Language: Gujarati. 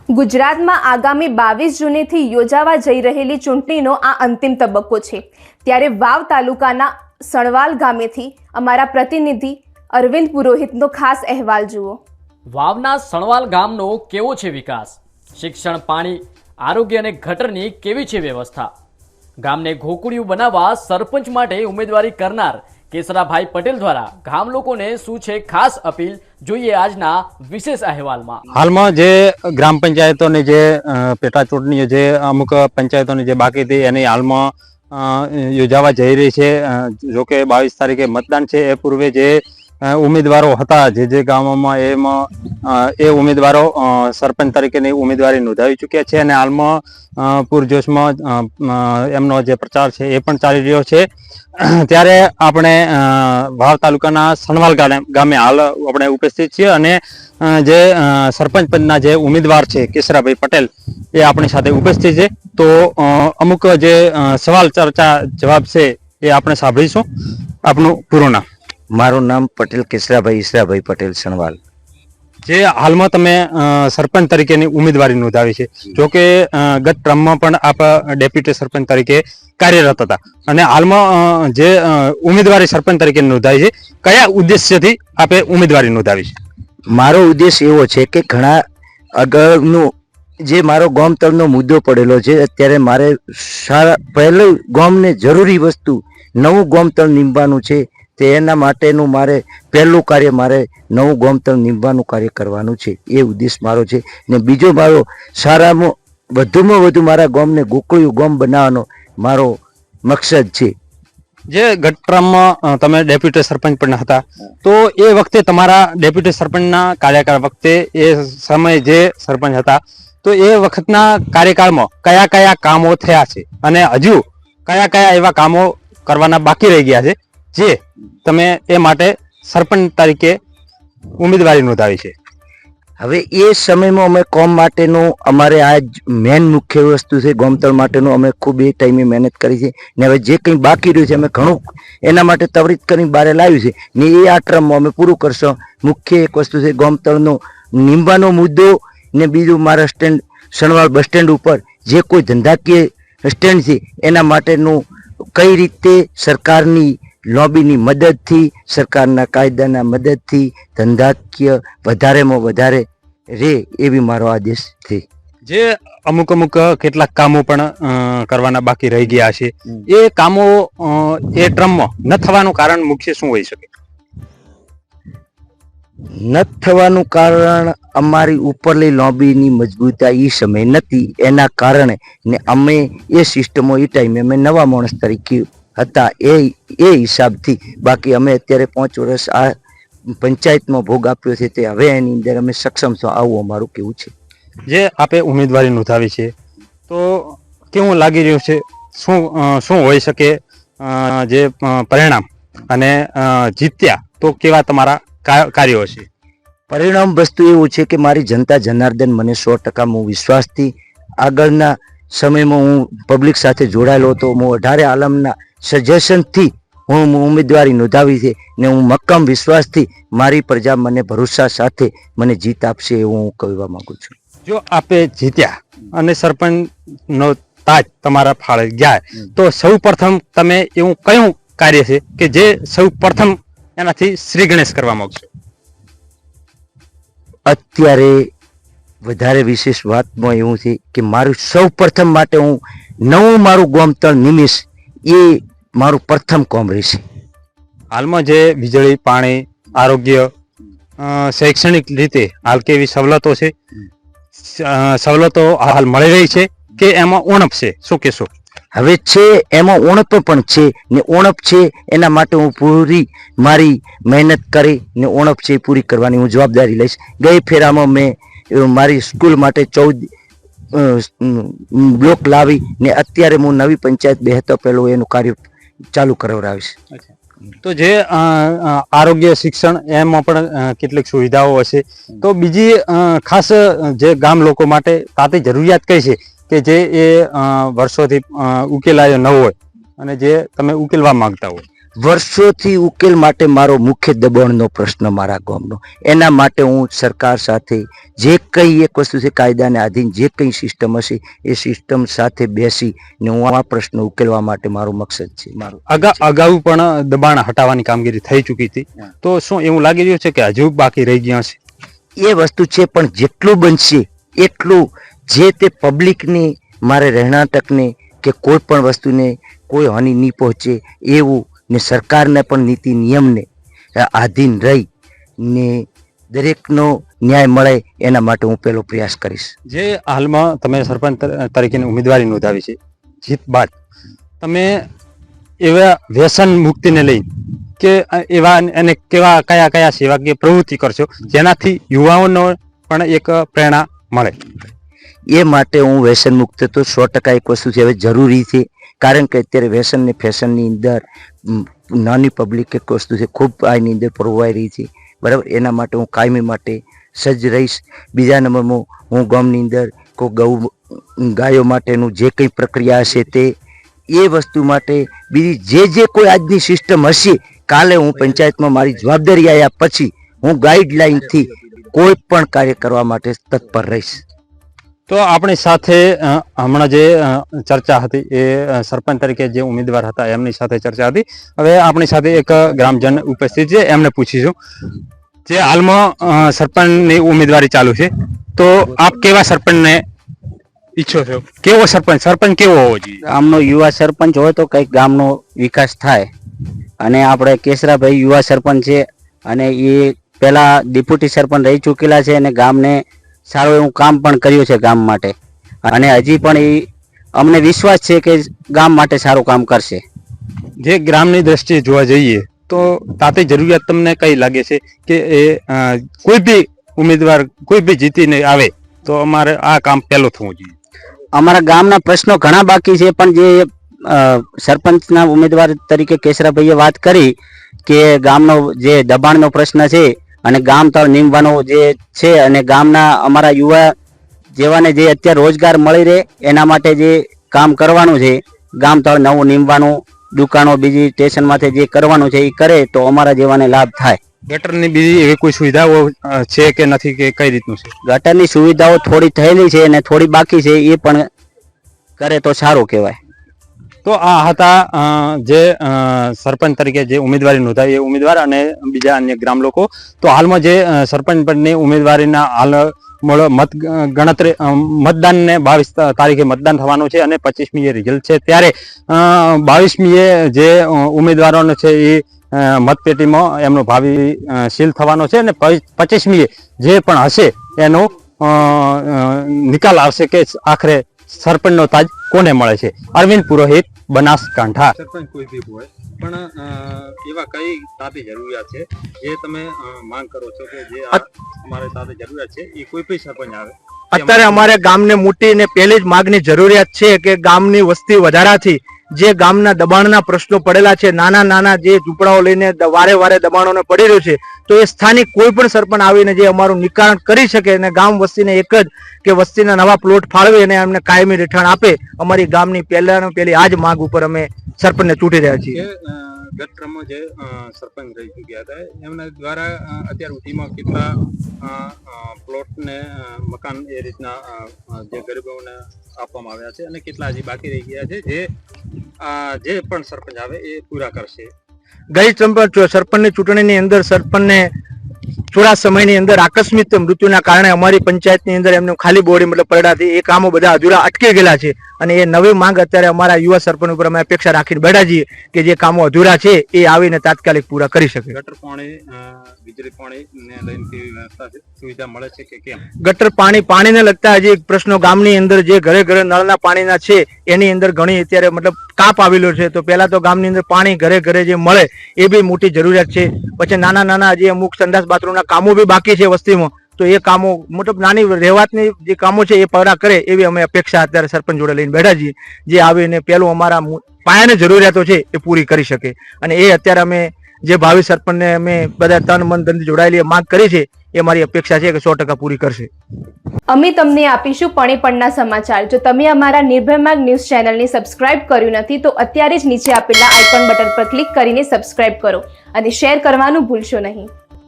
ગુજરાતમાં આગામી 22 જૂનેથી યોજાવા જઈ રહેલી ચૂંટણીનો આ અંતિમ તબક્કો છે। ત્યારે વાવ તાલુકાના સણવાલ ગામેથી અમારા પ્રતિનિધિ અરવિંદ પુરોહિતનો ખાસ અહેવાલ જુઓ। વાવના સણવાલ ગામનો કેવો છે વિકાસ? શિક્ષણ, પાણી, આરોગ્ય અને ગટરની કેવી છે વ્યવસ્થા? ગામને ગોકુળિયું બનાવવા સરપંચ માટે ઉમેદવારી કરનાર કેસરાભાઈ પટેલ દ્વારા ગામ લોકોને શું છે ખાસ અપીલ, જોઈએ આજના વિશેષ અહેવાલમાં। હાલમાં જે ગ્રામ પંચાયતોની જે પેટા ચૂંટણીઓ જે અમુક પંચાયતોની જે બાકી હતી એની હાલમાં યોજાવા જઈ રહી છે। જોકે 22 તારીખે મતદાન છે। એ પૂર્વે જે ઉમેદવારો હતા જે ગામોમાં એ ઉમેદવારો સરપંચ તરીકેની ઉમેદવારી નોંધાવી ચૂક્યા છે અને હાલમાં પૂરજોશમાં એમનો જે પ્રચાર છે એ પણ ચાલી રહ્યો છે। ત્યારે આપણે વાવ તાલુકાના સણવાલ ગામે હાલ આપણે ઉપસ્થિત છીએ અને જે સરપંચ પદના જે ઉમેદવાર છે કેસરાભાઈ પટેલ એ આપણી સાથે ઉપસ્થિત છે। તો અમુક જે સવાલ ચર્ચા જવાબ છે એ આપણે સાંભળીશું। આપનું પૂરું નામ? મારું નામ પટેલ કેસરાભાઈ ઈસરાભાઈ પટેલ સણવાલ। જે હાલમાં તમે સરપંચ તરીકેની ઉમેદવારી નોંધાવી છે, જોકે ગત ટર્મમાં પણ આપ ડેપ્યુટી સરપંચ તરીકે કાર્યરત હતા અને હાલમાં જે ઉમેદવારી સરપંચ તરીકે નોંધાવી છે, કયા ઉદ્દેશ્યથી આપે ઉમેદવારી નોંધાવી છે? મારો ઉદ્દેશ એવો છે કે ઘણા આગળનું જે મારો ગામતળનો મુદ્દો પડેલો છે, અત્યારે મારે પહેલું ગામને જરૂરી વસ્તુ નવું ગામતળ નીમવાનું છે, તે એના માટેનું મારે પહેલું કાર્ય મારે નવું ગામતળ નીમવાનું કાર્ય કરવાનું છે, એ ઉદ્દેશ મારો છે। ને બીજો મારો સારામાં વધુમાં વધુ મારા ગામને ગોકુળિયું ગામ બનાવવાનો મારો મકસદ છે। જે ગત ટર્મમાં તમે ડેપ્યુટી સરપંચ પણ હતા, તો એ વખતે તમારા ડેપ્યુટી સરપંચના કાર્યકાળ વખતે એ સમયે જે સરપંચ હતા તો એ વખતના કાર્યકાળમાં કયા કયા કામો થયા છે અને હજુ કયા કયા એવા કામો કરવાના બાકી રહી ગયા છે જે તમે એ માટે સરપંચ તરીકે ઉમેદવારી નોંધાવી છે? હવે એ સમયમાં અમે કોમ માટેનું અમારે આ મેન મુખ્ય વસ્તુ છે ગામતળ માટેનું અમે ખૂબ એ ટાઈમે મહેનત કરી છે ને હવે જે કંઈ બાકી રહ્યું છે અમે ઘણું એના માટે ત્વરિત કરીને બહાર લાવ્યું છે ને એ આ ટ્રમમાં અમે પૂરું કરશો। મુખ્ય એક વસ્તુ છે ગામતળનો નીમવાનો મુદ્દો ને બીજું મારા સ્ટેન્ડ સણવાલ બસ સ્ટેન્ડ ઉપર જે કોઈ ધંધાકીય સ્ટેન્ડ છે એના માટેનું કઈ રીતે સરકારની લોબીની મદદથી, સરકારના કાયદાના મદદથી ધંધાકીય વધારેમાં વધારે રે એવી મારો આદેશ છે। જે અમુક કેટલાક કામો પણ કરવાના બાકી રહી ગયા છે, એ કામો એ ટ્રમમાં ન થવાનું કારણ મુખ્ય શું હોઈ શકે? ન થવાનું કારણ અમારી ઉપરલી લોબીની મજબૂતાઈ એ સમય નથી, એના કારણે ને અમે એ સિસ્ટમો એ ટાઈમે અમે નવા માણસ તરીકે હતા એ હિસાબથી, બાકી અમે અત્યારે 5 વર્ષ આ પંચાયતમાં ભોગ આપ્યો છે તે હવે એની અંદર અમે સક્ષમ છો, આવું અમારું કેવું છે। જે આપે ઉમેદવારી નોંધાવી છે તો કેવું લાગી રહ્યું છે? શું હોઈ શકે જે પરિણામ અને જીત્યા તો કેવા તમારા કાર્યો હશે? પરિણામ વસ્તુ એવું છે કે મારી જનતા જનાર્દન મને 100% હું વિશ્વાસથી આગળના સમયમાં હું પબ્લિક સાથે જોડાયેલો હતો, હું 18 આલમના સજેશનથી હું ઉમેદવારી નોંધાવી છે ને હું મક્કમ વિશ્વાસથી મારી પ્રજા મને ભરોસા સાથે મને જીત આપશે એવું હું કહેવા માંગુ છું। જો આપે જીત્યા અને સરપંચનો તાજ તમારા ફાળે ગયા તો સૌ પ્રથમ તમે એવું કયું કાર્ય છે કે જે સૌ પ્રથમ એનાથી શ્રી ગણેશ કરવા માંગશો? અત્યારે વધારે વિશેષ વાતમાં એવું છે કે મારું સૌ પ્રથમ માટે હું નવું મારું ગામતળ નિમિષ એ મારું પ્રથમ કામ રહેશે। હાલમાં જે વીજળી, પાણી, આરોગ્ય, શૈક્ષણિક રીતે હાલ કેવી સવલતો છે? સવલતો હાલ મળી રહી છે કે એમાં ઉણપ છે? શું કહેશો? હવે છે એમાં ઉણપ પણ છે ને ઉણપ છે એના માટે હું પૂરી મારી મહેનત કરી ને ઉણપ છે પૂરી કરવાની હું જવાબદારી લઈશ। ગઈ ફેરામાં મેં મારી સ્કૂલ માટે 14 બ્લોક લાવી ને અત્યારે હું નવી પંચાયત બેહતો પહેલો એનું કાર્ય ચાલુ કરાવડાવીશ। તો જે આરોગ્ય, શિક્ષણ એમાં પણ કેટલીક સુવિધાઓ હશે, તો બીજી ખાસ જે ગામ લોકો માટે તાતી જરૂરિયાત કઈ છે કે જે એ વર્ષોથી ઉકેલાયો ન હોય અને જે તમે ઉકેલવા માંગતા હોય? વર્ષોથી ઉકેલ માટે મારો મુખ્ય દબાણનો પ્રશ્ન મારા ગામનો, એના માટે હું સરકાર સાથે જે કંઈ એક વસ્તુ છે કાયદાને આધીન જે કંઈ સિસ્ટમ હશે એ સિસ્ટમ સાથે બેસી ને હું આ પ્રશ્ન ઉકેલવા માટે મારો મકસદ છે. મારું અગાઉ પણ દબાણ હટાવવાની કામગીરી થઈ ચૂકી હતી, તો શું એવું લાગી રહ્યું છે કે હજુ બાકી રહી ગયા છે? એ વસ્તુ છે, પણ જેટલું બનશે એટલું જે તે પબ્લિકની મારે રહેણાંકને કે કોઈ પણ વસ્તુને કોઈ હાનિ નહીં પહોંચે એવું ને સરકારને પણ નીતિ નિયમને આધીન રહી ને દરેકનો ન્યાય મળે એના માટે હું પહેલો પ્રયાસ કરીશ. જે હાલમાં તમે સરપંચ તરીકેની ઉમેદવારી નોંધાવી છે, જીત બાદ તમે એવા વ્યસન મુક્તિને લઈ કે એવા અને કેવા કયા સેવાકીય પ્રવૃત્તિ કરશો જેનાથી યુવાઓનો પણ એક પ્રેરણા મળે? એ માટે હું વ્યસન મુક્ત તો 100% એક વસ્તુ છે હવે જરૂરી છે, કારણ કે અત્યારે વ્યસન ને ફેશનની અંદર નાની પબ્લિક એક વસ્તુ છે ખૂબ આની અંદર પરોવાઈ રહી છે, બરાબર. એના માટે હું કાયમી માટે સજ્જ રહીશ. બીજા નંબરમાં હું ગામની અંદર કોઈ ગાયો માટેનું જે કંઈ પ્રક્રિયા હશે તે એ વસ્તુ માટે બીજી જે કોઈ આજની સિસ્ટમ હશે કાલે હું પંચાયતમાં મારી જવાબદારી આવ્યા પછી હું ગાઈડલાઈનથી કોઈ પણ કાર્ય કરવા માટે તત્પર રહીશ. તો આપણી સાથે હમણાં જે ચર્ચા હતી એ સરપંચ તરીકે જે ઉમેદવાર હતા એમની સાથે ચર્ચા હતી. હવે આપણી સાથે એક ગ્રામજન ઉપસ્થિત છે, એમને પૂછીશું જે હાલમાં સરપંચની ઉમેદવારી ચાલુ છે, તો આપ કેવા સરપંચને ઈચ્છો છો? કેવો સરપંચ કેવો હોવો જોઈએ? ગામનો યુવા સરપંચ હોય તો કંઈક ગામનો વિકાસ થાય. અને આપણે કેશરાભાઈ યુવા સરપંચ છે અને એ પહેલા ડેપ્યુટી સરપંચ રહી ચૂકેલા છે અને ગામને સારું એવું કામ પણ કર્યું છે ગામ માટે, અને હજી પણ એ અમને વિશ્વાસ છે કે ગામ માટે સારું કામ કરશે. જે ગ્રામની દ્રષ્ટિએ જોવા જઈએ તો તાતી જરૂરિયાત તમને કઈ લાગે છે કે એ કોઈ બી ઉમેદવાર કોઈ બી જીતીને આવે તો અમારે આ કામ પહેલું થવું જોઈએ? અમારા ગામના પ્રશ્નો ઘણા બાકી છે, પણ જે સરપંચના ઉમેદવાર તરીકે કેશરાભાઈએ વાત કરી કે ગામનો જે દબાણનો પ્રશ્ન છે અને ગામ તળ નીમવાનો જે છે અને ગામના અમારા યુવા જેવાને જે અત્યારે રોજગાર મળી રહે એના માટે જે કામ કરવાનું છે, ગામ તળ નવું નીમવાનું, દુકાનો બીજી સ્ટેશનમાંથી જે કરવાનું છે એ કરે તો અમારા જેવાને લાભ થાય. ગટરની બીજી એવી કોઈ સુવિધાઓ છે કે નથી, કે કઈ રીતનું છે? ગટરની સુવિધાઓ થોડી થયેલી છે અને થોડી બાકી છે, એ પણ કરે તો સારું કહેવાય. તો આ હતા જે સરપંચ તરીકે જે ઉમેદવારી નોંધાવી એ ઉમેદવાર અને બીજા અન્ય ગ્રામ લોકો. તો હાલમાં જે સરપંચ પદની ઉમેદવારીના હાલ મત ગણતરી મતદાનને 22 તારીખે મતદાન થવાનું છે અને 25મીએ રિઝલ્ટ છે, ત્યારે 22મીએ જે ઉમેદવારોનો છે એ મતપેટીમાં એમનો ભાવિ સીલ થવાનો છે અને 25મીએ જે પણ હશે એનો નિકાલ આવશે કે આખરે સરપંચનો તાજ કોને મળે છે. અરવિંદ પુરોહિત, બનાસકાંઠા. સરપંચ કોઈ બી હોય પણ એવા કઈ તાતી જરૂરિયાત છે જે તમે માંગ કરો છો કે જે અમારે તાતી જરૂરિયાત છે એ કોઈ બી સરપંચ આવે? અત્યારે અમારે ગામને મોટી ને પહેલી જ માગની જરૂરિયાત છે કે ગામની વસ્તી વધારાથી જે ગામના દબાણના પ્રશ્નો પડેલા છે, નાના નાના જે ઝૂંપડાઓ લઈને વારે વારે દબાણોને પડી રહ્યું છે, તો એ સ્થાનિક કોઈ પણ સરપંચ આવીને જે અમારું નિકારણ કરી શકે અને ગામ વસ્તીને એક જ કે વસ્તીના નવા પ્લોટ ફાળવી અને અમને કાયમી રહેઠાણ આપે, અમારી ગામની પહેલી આ જ માંગ ઉપર અમે સરપંચને ચૂંટી રહ્યા છીએ. ગત ક્રમમાં જે સરપંચ રહી ચૂક્યા હતા એમના દ્વારા અત્યાર સુધીમાં કેટલા પ્લોટ ને મકાન એ રીતના જે ગરીબોને આપવામાં આવ્યા છે અને કેટલા હજી બાકી રહી ગયા છે જે પણ સરપંચ આવે એ પૂરા કરશે? ગઈ સરપંચની ચૂંટણીની અંદર સરપંચને થોડા સમયની અંદર આકસ્મિક મૃત્યુના કારણે અમારી પંચાયતની અંદર એમનું ખાલી બોડી મતલબ પડ્યાથી એ કામો બધા અધૂરા અટકી ગયેલા છે અને એ નવી માંગ અત્યારે અમારા યુવા સરપંચ ઉપર અમે અપેક્ષા રાખીને બેઠા છીએ કે જે કામો અધૂરા છે એ આવીને તાત્કાલિક પૂરા કરી શકે. ગટર પાણી, વીજળી પાણી ને લઈને કેવી વ્યવસ્થા છે, સુવિધા મળે છે કે કેમ? ગટર પાણીને લગતા હજી પ્રશ્નો ગામની અંદર જે ઘરે ઘરે નળના પાણીના છે એની અંદર ઘણી અત્યારે મતલબ કાપ આવેલો છે. તો પહેલા તો ગામની અંદર પાણી ઘરે ઘરે જે મળે એ બી મોટી જરૂરિયાત છે. પછી નાના નાના જે અમુક સંડાસ બાથરૂમના કામો બી બાકી છે વસ્તીમાં, તો એ કામો મતલબ નાની રહેવાતની જે કામો છે એ પૂરા કરે એવી અમે અપેક્ષા અત્યારે સરપંચ જોડે લઈને બેઠા છીએ, જે આવીને પહેલું અમારા પાયાની જરૂરિયાતો છે એ પૂરી કરી શકે. અને એ અત્યારે અમે જે ભાવિ સરપંચને અમે બધા તન મન ધનથી જોડાયેલી માંગ કરી છે એ મારી અપેક્ષા છે કે 100% પૂરી કરશે. અમે તમને આપીશું પણેપણના સમાચાર. જો તમે અમારા નિર્ભય માર્ગ ન્યૂઝ ચેનલને સબસ્ક્રાઇબ કર્યું નથી તો અત્યારે જ નીચે આપેલા આઇકોન બટન પર ક્લિક કરીને સબસ્ક્રાઇબ કરો અને શેર કરવાનું ભૂલશો નહીં.